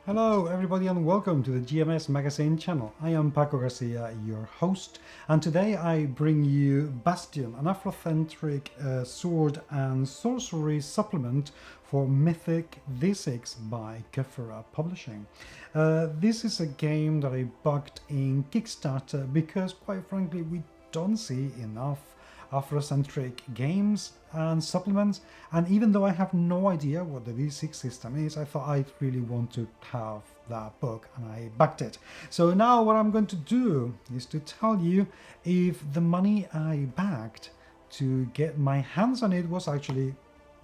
Hello everybody and welcome to the GMS Magazine channel. I am Paco Garcia, your host, and today I bring you Bastion, an Afrocentric sword and sorcery supplement for Mythic D6 by Khepera Publishing. This is a game that I backed in Kickstarter because, quite frankly, we don't see enough Afrocentric games and supplements, and even though I have no idea what the D6 system is, I thought I'd really want to have that book and I backed it. So now what I'm going to do is to tell you if the money I backed to get my hands on it was actually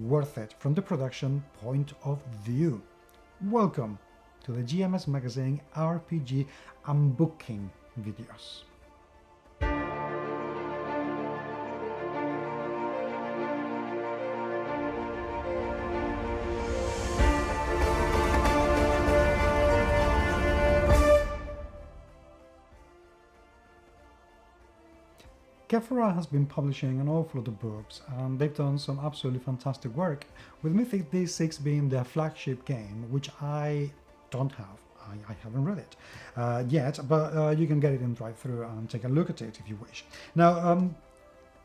worth it from the production point of view. Welcome to the GMS Magazine RPG unbooking videos. Khepera has been publishing an awful lot of books, and they've done some absolutely fantastic work, with Mythic D6 being their flagship game, which I don't have. I haven't read it yet, but you can get it in drive-thru and take a look at it if you wish. Now,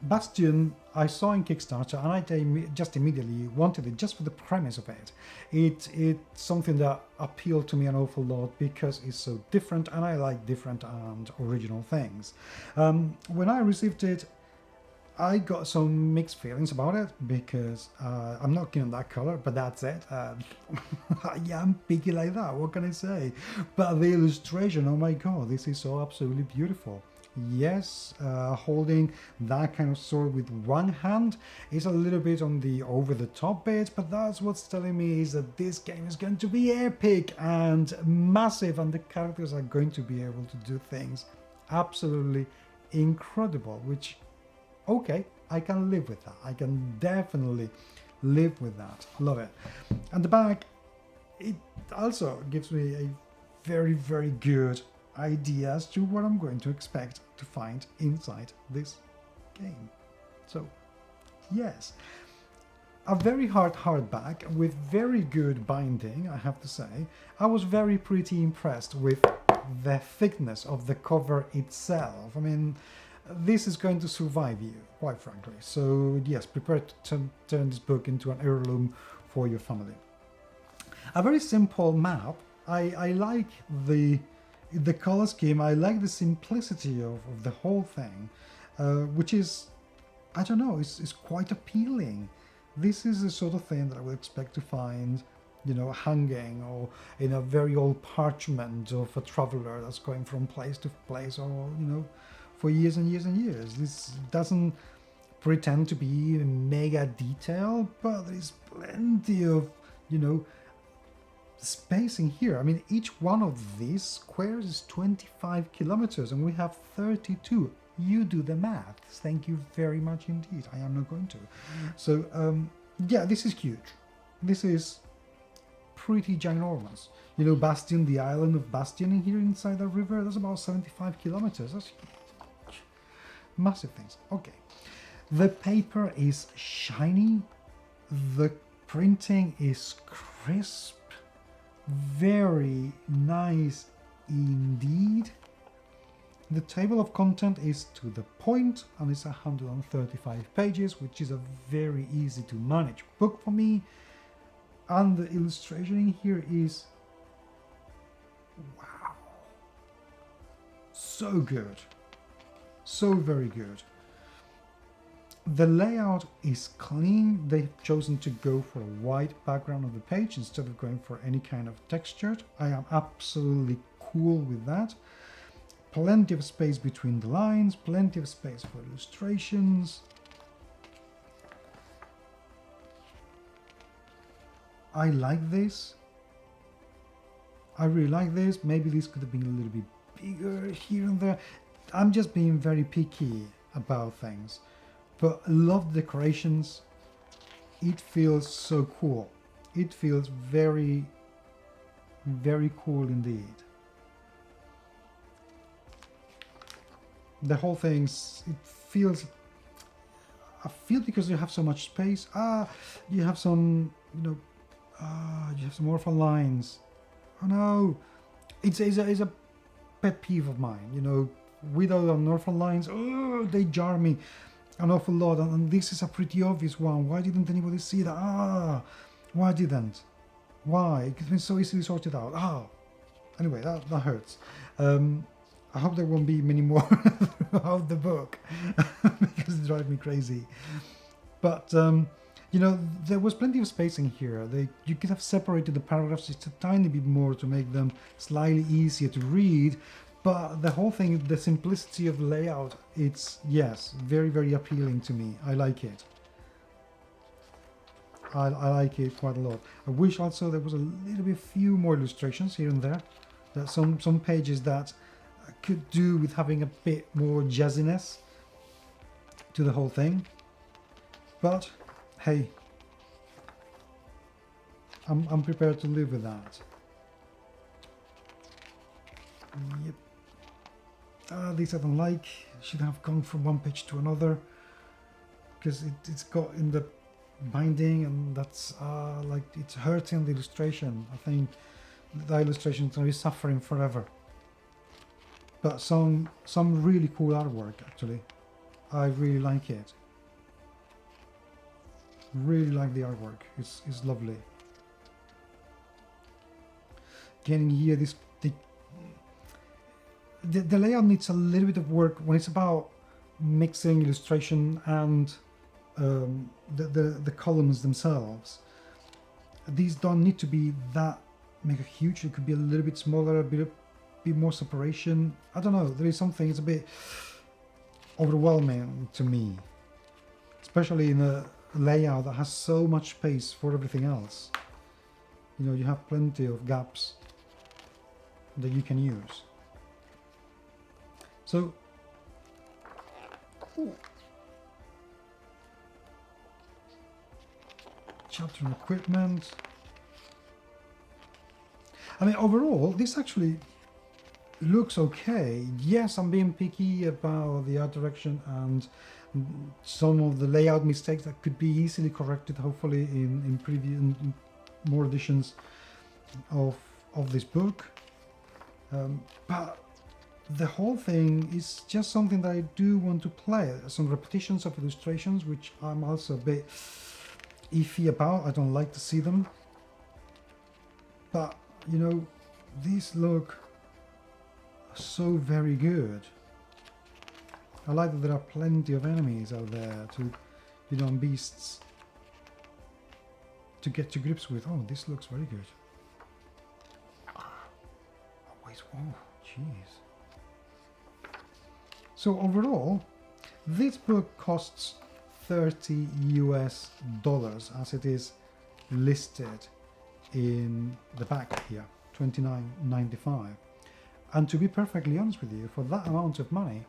Bastion I saw in Kickstarter, and I just immediately wanted it just for the premise of it. It's something that appealed to me an awful lot because it's so different, and I like different and original things. When I received it, I got some mixed feelings about it because I'm not keen on that color, but that's it. Yeah, I'm picky like that, what can I say? But the illustration, oh my god, this is so absolutely beautiful. Yes, holding that kind of sword with one hand is a little bit on the over-the-top bit, but that's what's telling me is that this game is going to be epic and massive, and the characters are going to be able to do things absolutely incredible, which, okay, I can live with that. I can definitely live with that. Love it. And the back, it also gives me a very, very good idea as to what I'm going to expect to find inside this game. So, yes, a very hard hardback with very good binding, I have to say. I was pretty impressed with the thickness of the cover itself. I mean, this is going to survive you, quite frankly. So, yes, prepare to turn this book into an heirloom for your family. A very simple map. I like the color scheme. I like the simplicity of the whole thing, which is, I don't know, it's quite appealing. This is the sort of thing that I would expect to find, you know, hanging or in a very old parchment of a traveler that's going from place to place, or, you know, for years and years and years. This doesn't pretend to be mega detailed, but there's plenty of, you know, space in here. I mean, each one of these squares is 25 kilometers and we have 32. You do the math. Thank you very much indeed. I am not going to. So, yeah, this is huge. This is pretty ginormous. You know, Bastion, the island of Bastion in here inside the river, that's about 75 kilometers. That's huge. Massive things. Okay. The paper is shiny. The printing is crisp. Very nice indeed. The table of content is to the point, and it's 135 pages, which is a very easy to manage book for me. And the illustration in here is, wow, so good, so very good. The layout is clean. They've chosen to go for a white background of the page instead of going for any kind of textured. I am absolutely cool with that. Plenty of space between the lines, plenty of space for illustrations. I like this. I really like this. Maybe this could have been a little bit bigger here and there. I'm just being very picky about things. But I love the decorations. It feels so cool. It feels very, very cool indeed. The whole thing, it feels, I feel because you have so much space. You have some, you know, you have some orphan lines Oh no! It's a pet peeve of mine, you know, Widow and Orphan lines, oh, they jar me an awful lot, and this is a pretty obvious one. Why didn't anybody see that? Why didn't? Why? It could have been so easily sorted out. Anyway, that hurts. I hope there won't be many more throughout the book because it drives me crazy. But you know, there was plenty of spacing here. You could have separated the paragraphs just a tiny bit more to make them slightly easier to read. But the whole thing, the simplicity of the layout, it's, yes, very, very appealing to me. I like it. I like it quite a lot. I wish also there was a little bit few more illustrations here and there. There's some pages that could do with having a bit more jazziness to the whole thing. But hey, I'm prepared to live with that. Yep. These I don't like. Should have gone from one page to another because it's got in the binding, and that's like it's hurting the illustration. I think the illustration is going to be suffering forever. But some really cool artwork actually. I really like it. Really like the artwork. It's lovely. Getting here, the layout needs a little bit of work when it's about mixing illustration and the columns themselves. These don't need to be that mega huge. It could be a little bit smaller, a bit more separation. I don't know. There is something. It's a bit overwhelming to me, especially in a layout that has so much space for everything else. You know, you have plenty of gaps that you can use. So, chapter on equipment. I mean, overall, this actually looks okay. Yes, I'm being picky about the art direction and some of the layout mistakes that could be easily corrected, hopefully, in previous more editions of this book. But the whole thing is just something that I do want to play. Some repetitions of illustrations, which I'm also a bit iffy about. I don't like to see them. But, you know, these look so very good. I like that there are plenty of enemies out there to, you know, and beasts to get to grips with. Oh, this looks very good. Oh, wait, whoa, jeez. So overall, this book costs $30 US as it is listed in the back here, $29.95. And to be perfectly honest with you, for that amount of money,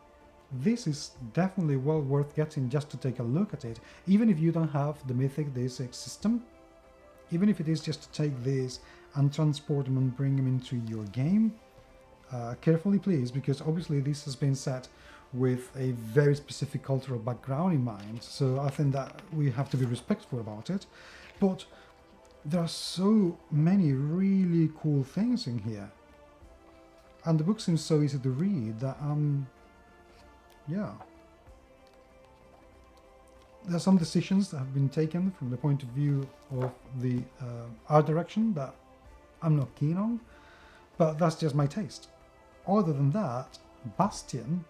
this is definitely well worth getting just to take a look at it, even if you don't have the Mythic D6 system, even if it is just to take this and transport them and bring them into your game. Carefully please, because obviously this has been set with a very specific cultural background in mind, so I think that we have to be respectful about it. But there are so many really cool things in here, and the book seems so easy to read that yeah, there are some decisions that have been taken from the point of view of the art direction that I'm not keen on, but that's just my taste. Other than that, Bastion,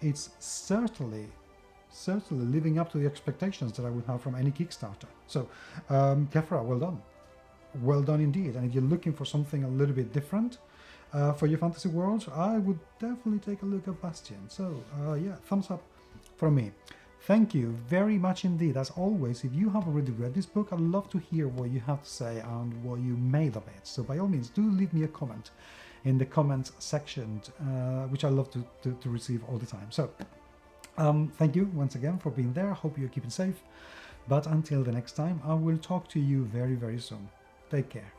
it's certainly living up to the expectations that I would have from any Kickstarter. So, Khepera, well done. Well done indeed. And if you're looking for something a little bit different for your fantasy world, I would definitely take a look at Bastion. So, yeah, thumbs up from me. Thank you very much indeed. As always, if you have already read this book, I'd love to hear what you have to say and what you made of it. So by all means, do leave me a comment in the comments section, which I love to receive all the time. So thank you once again for being there. Hope you're keeping safe. But until the next time, I will talk to you very, very soon. Take care.